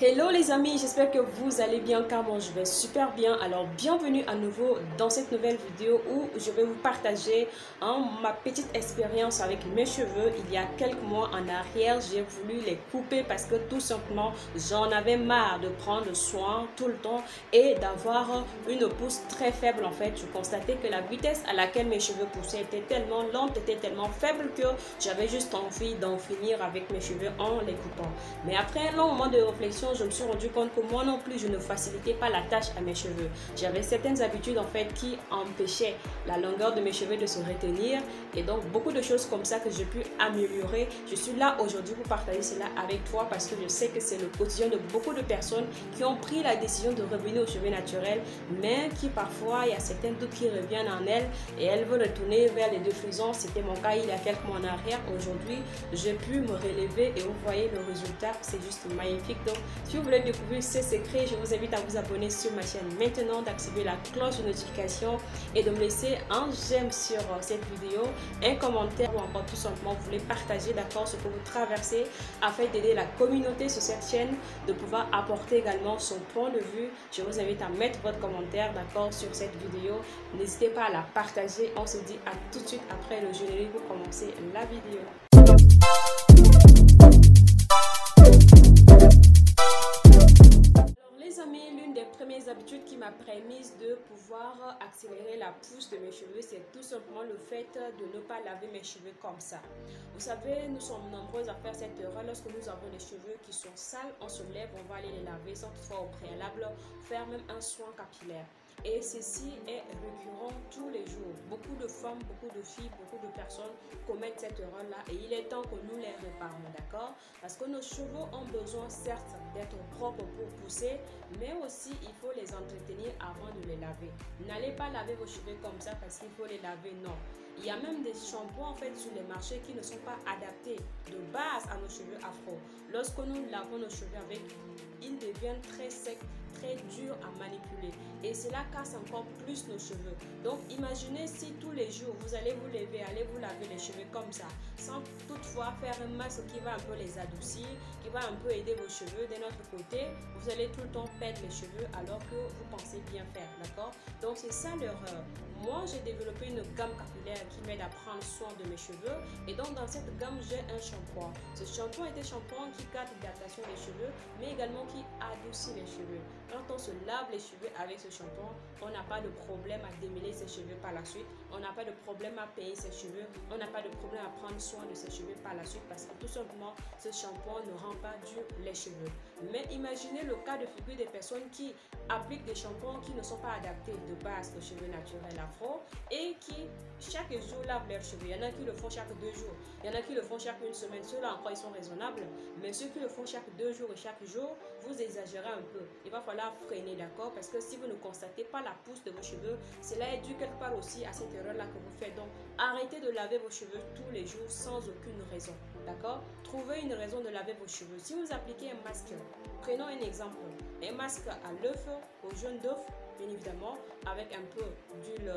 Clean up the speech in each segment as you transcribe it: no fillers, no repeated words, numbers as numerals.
Hello les amis, j'espère que vous allez bien car moi je vais super bien. Alors bienvenue à nouveau dans cette nouvelle vidéo où je vais vous partager ma petite expérience avec mes cheveux. Il y a quelques mois en arrière, j'ai voulu les couper parce que tout simplement j'en avais marre de prendre soin tout le temps et d'avoir une pousse très faible en fait. Je constatais que la vitesse à laquelle mes cheveux poussaient était tellement lente, était tellement faible que j'avais juste envie d'en finir avec mes cheveux en les coupant. Mais après un long moment de réflexion, je me suis rendu compte que moi non plus je ne facilitais pas la tâche à mes cheveux. J'avais certaines habitudes en fait qui empêchaient la longueur de mes cheveux de se retenir et donc beaucoup de choses comme ça que j'ai pu améliorer. Je suis là aujourd'hui pour partager cela avec toi parce que je sais que c'est le quotidien de beaucoup de personnes qui ont pris la décision de revenir aux cheveux naturels mais qui parfois il y a certains doutes qui reviennent en elles et elles veulent retourner vers les défrisants. C'était mon cas il y a quelques mois en arrière. Aujourd'hui j'ai pu me relever et vous voyez le résultat, c'est juste magnifique. Donc si vous voulez découvrir ces secrets, je vous invite à vous abonner sur ma chaîne maintenant, d'activer la cloche de notification et de me laisser un j'aime sur cette vidéo, un commentaire ou encore tout simplement vous voulez partager d'accord ce que vous traversez afin d'aider la communauté sur cette chaîne de pouvoir apporter également son point de vue. Je vous invite à mettre votre commentaire d'accord sur cette vidéo. N'hésitez pas à la partager. On se dit à tout de suite après le générique pour commencer la vidéo. L'une des premières habitudes qui m'a permis de pouvoir accélérer la pousse de mes cheveux, c'est tout simplement le fait de ne pas laver mes cheveux comme ça. Vous savez, nous sommes nombreuses à faire cette erreur. Lorsque nous avons des cheveux qui sont sales, on se lève, on va aller les laver sans toutefois au préalable faire même un soin capillaire. Et ceci est récurrent tous les jours. Beaucoup de femmes, beaucoup de filles, beaucoup de personnes commettent cette erreur-là et il est temps que nous les réparions, d'accord? Parce que nos cheveux ont besoin certes d'être propres pour pousser, mais aussi il faut les entretenir avant de les laver. N'allez pas laver vos cheveux comme ça parce qu'il faut les laver, non. Il y a même des shampoings en fait sur les marchés qui ne sont pas adaptés de base à nos cheveux afro. Lorsque nous lavons nos cheveux avec, ils deviennent très secs, très durs à manipuler et cela casse encore plus nos cheveux. Donc imaginez si tous les jours vous allez vous lever, allez vous laver les cheveux comme ça sans toutefois faire un masque qui va un peu les adoucir, qui va un peu aider vos cheveux. D'un autre côté, vous allez tout le temps perdre les cheveux alors que vous pensez bien faire, d'accord? Donc c'est ça l'erreur. Moi j'ai développé une gamme capillaire qui m'aide à prendre soin de mes cheveux et donc dans cette gamme j'ai un shampoing. Ce shampoing est un shampoing qui garde l'hydratation des cheveux mais également qui adoucit les cheveux. Quand on se lave les cheveux avec ce shampoing, on n'a pas de problème à démêler ses cheveux par la suite, on n'a pas de problème à peigner ses cheveux, on n'a pas de problème à prendre soin de ses cheveux par la suite parce que tout simplement ce shampoing ne rend pas durs les cheveux. Mais imaginez le cas de figure des personnes qui appliquent des shampoings qui ne sont pas adaptés de base aux cheveux naturels afro et qui chaque jour lavent leurs cheveux. Il y en a qui le font chaque 2 jours, il y en a qui le font chaque une semaine. Ceux-là encore ils sont raisonnables, mais ceux qui le font chaque 2 jours et chaque jour, vous exagérez un peu. Il va falloir freiner, d'accord? Parce que si vous ne constatez pas la pousse de vos cheveux, cela est dû quelque part aussi à cette erreur-là que vous faites. Donc arrêtez de laver vos cheveux tous les jours sans aucune raison, d'accord? Trouvez une raison de laver vos cheveux. Si vous appliquez un masque, prenons un exemple, un masque à l'œuf, au jaune d'œuf, bien évidemment, avec un peu d'huile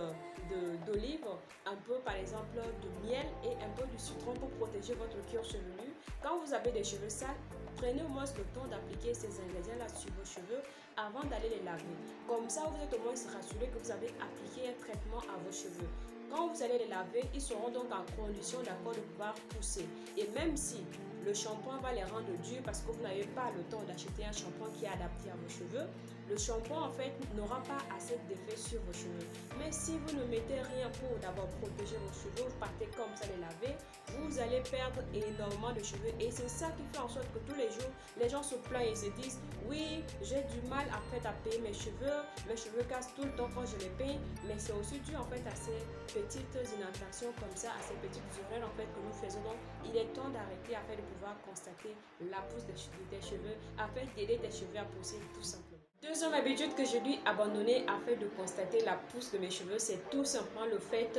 d'olive, un peu par exemple de miel et un peu de citron pour protéger votre cuir chevelu. Quand vous avez des cheveux sales, prenez au moins le temps d'appliquer ces ingrédients-là sur vos cheveux avant d'aller les laver. Comme ça, vous êtes au moins rassuré que vous avez appliqué un traitement à vos cheveux. Quand vous allez les laver, ils seront donc en condition d'accord de pouvoir pousser. Et même si le shampoing va les rendre durs parce que vous n'avez pas le temps d'acheter un shampoing qui est adapté à vos cheveux, le shampoing en fait n'aura pas assez d'effet sur vos cheveux. Mais si vous ne mettez rien pour d'abord protéger vos cheveux, vous partez comme ça les laver, vous allez perdre énormément de cheveux. Et c'est ça qui fait en sorte que tous les jours, les gens se plaignent et se disent oui, j'ai du mal en fait à peigner mes cheveux cassent tout le temps quand je les peigne. Mais c'est aussi dû en fait à ces petites inattentions comme ça, à ces petites erreurs en fait que nous faisons. Donc il est temps d'arrêter afin de pouvoir constater la pousse de tes cheveux, afin d'aider tes cheveux à pousser tout simplement. Deuxième habitude que j'ai dû abandonner afin de constater la pousse de mes cheveux, c'est tout simplement le fait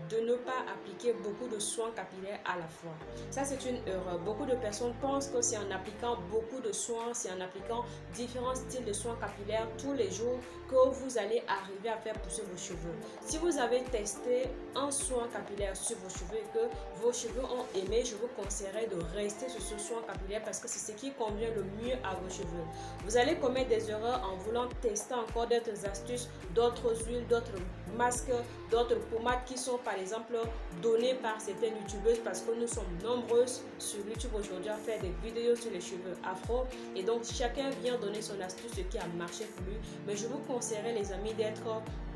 de ne pas appliquer beaucoup de soins capillaires à la fois. Ça, c'est une erreur. Beaucoup de personnes pensent que c'est en appliquant beaucoup de soins, c'est en appliquant différents styles de soins capillaires tous les jours que vous allez arriver à faire pousser vos cheveux. Si vous avez testé un soin capillaire sur vos cheveux et que vos cheveux ont aimé, je vous conseillerais de rester sur ce soin capillaire parce que c'est ce qui convient le mieux à vos cheveux. Vous allez commettre des erreurs en voulant tester encore d'autres astuces, d'autres huiles, d'autres masques, d'autres pommades qui sont par exemple données par certaines youtubeuses parce que nous sommes nombreuses sur YouTube aujourd'hui à faire des vidéos sur les cheveux afro et donc chacun vient donner son astuce, ce qui a marché pour lui. Mais je vous conseillerais les amis d'être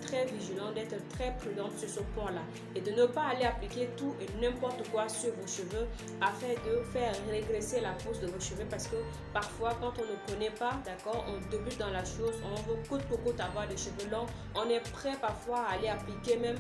très vigilant, d'être très prudent sur ce point là et de ne pas aller appliquer tout et n'importe quoi sur vos cheveux afin de faire régresser la pousse de vos cheveux parce que parfois quand on ne connaît pas, d'accord, on débute dans la chose, on veut coûte que coûte avoir des cheveux longs, on est prêt parfois à aller appliquer même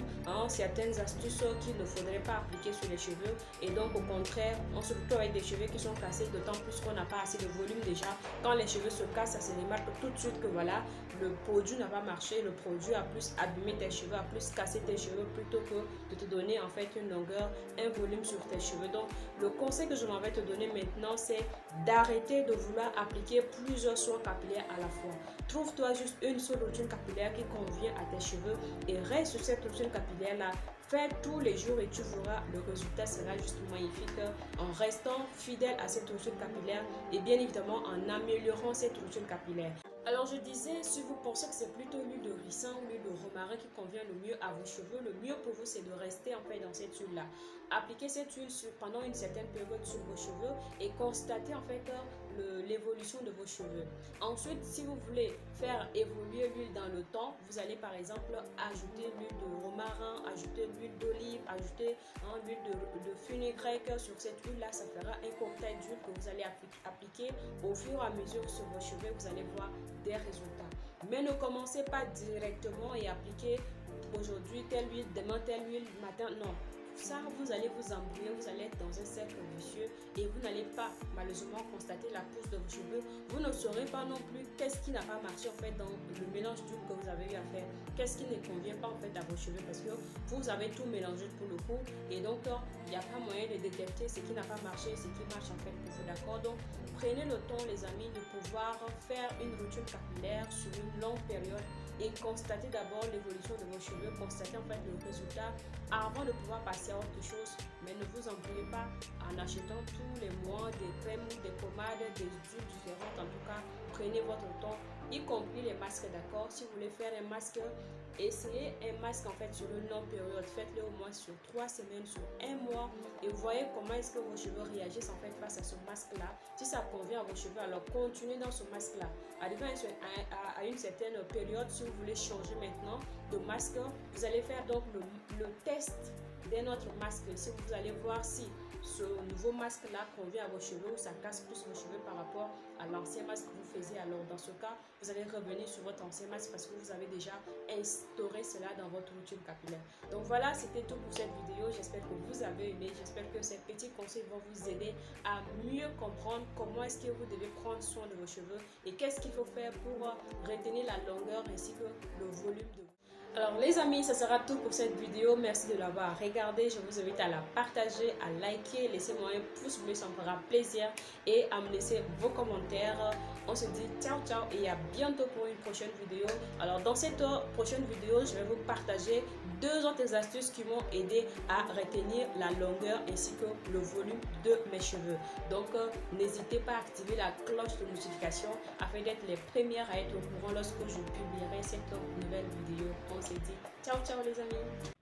certaines astuces qu'il ne faudrait pas appliquer sur les cheveux et donc au contraire on se retrouve avec des cheveux qui sont cassés, d'autant plus qu'on n'a pas assez de volume déjà. Quand les cheveux se cassent, ça se remarque tout de suite que voilà, le produit n'a pas marché, le produit a plus abîmé tes cheveux, a plus cassé tes cheveux plutôt que de te donner en fait une longueur, un volume sur tes cheveux. Donc le conseil que je m'en vais te donner maintenant, c'est d'arrêter de vouloir appliquer plusieurs soins capillaires à la fois. Trouve-toi juste une seule routine capillaire qui convient à tes cheveux et reste sur cette routine capillaire là. Fais tous les jours et tu verras, le résultat sera juste magnifique en restant fidèle à cette routine capillaire et bien évidemment en améliorant cette routine capillaire. Alors je disais, si vous pensez que c'est plutôt l'huile de ricin ou l'huile de romarin qui convient le mieux à vos cheveux, le mieux pour vous c'est de rester en fait dans cette huile là. Appliquez cette huile pendant une certaine période sur vos cheveux et constatez en fait l'évolution de vos cheveux. Ensuite, si vous voulez faire évoluer l'huile dans le temps, vous allez par exemple ajouter l'huile de romarin, ajouter l'huile d'olive, ajouter l'huile de fenugrec sur cette huile là. Ça fera un cocktail d'huile que vous allez appliquer au fur et à mesure sur vos cheveux. Vous allez voir des résultats. Mais ne commencez pas directement et appliquer aujourd'hui telle huile, demain telle huile, matin, non. Ça, vous allez vous embrouiller, vous allez être dans un cercle vicieux et vous n'allez pas malheureusement constater la pousse de vos cheveux. Vous ne saurez pas non plus qu'est-ce qui n'a pas marché en fait dans le mélange d'huile que vous avez eu à faire. Qu'est-ce qui ne convient pas en fait à vos cheveux parce que vous avez tout mélangé pour le coup et donc il n'y a pas moyen de détecter ce qui n'a pas marché et ce qui marche en fait pour vous, d'accord? Donc prenez le temps les amis de pouvoir faire une routine capillaire sur une longue période et constatez d'abord l'évolution de vos cheveux, constatez en fait le résultat avant de pouvoir passer à autre chose. Mais ne vous embrouillez pas en achetant tous les mois des crèmes, des pommades, des huiles différentes. En tout cas, prenez votre temps, y compris les masques, d'accord? Si vous voulez faire un masque, essayez un masque en fait sur une longue période. Faites-le au moins sur 3 semaines, sur un mois et voyez comment est-ce que vos cheveux réagissent en fait face à ce masque-là. Si ça convient à vos cheveux, alors continuez dans ce masque-là. Arrivé à une certaine période, si vous voulez changer maintenant de masque, vous allez faire donc le test d'un autre masque. Si vous allez voir si ce nouveau masque là convient à vos cheveux ou ça casse plus vos cheveux par rapport à l'ancien masque que vous faisiez, alors dans ce cas vous allez revenir sur votre ancien masque parce que vous avez déjà instauré cela dans votre routine capillaire. Donc voilà, c'était tout pour cette vidéo. J'espère que vous avez aimé, j'espère que ces petits conseils vont vous aider à mieux comprendre comment est-ce que vous devez prendre soin de vos cheveux et qu'est-ce qu'il faut faire pour retenir la longueur ainsi que le volume de. Alors les amis, ça sera tout pour cette vidéo. Merci de l'avoir regardée. Je vous invite à la partager, à liker, laissez-moi un pouce bleu, ça me fera plaisir et à me laisser vos commentaires. On se dit ciao ciao et à bientôt pour une prochaine vidéo. Alors dans cette prochaine vidéo, je vais vous partager 2 autres astuces qui m'ont aidé à retenir la longueur ainsi que le volume de mes cheveux. Donc n'hésitez pas à activer la cloche de notification afin d'être les premières à être au courant lorsque je publierai cette nouvelle vidéo. On se dit ciao ciao les amis.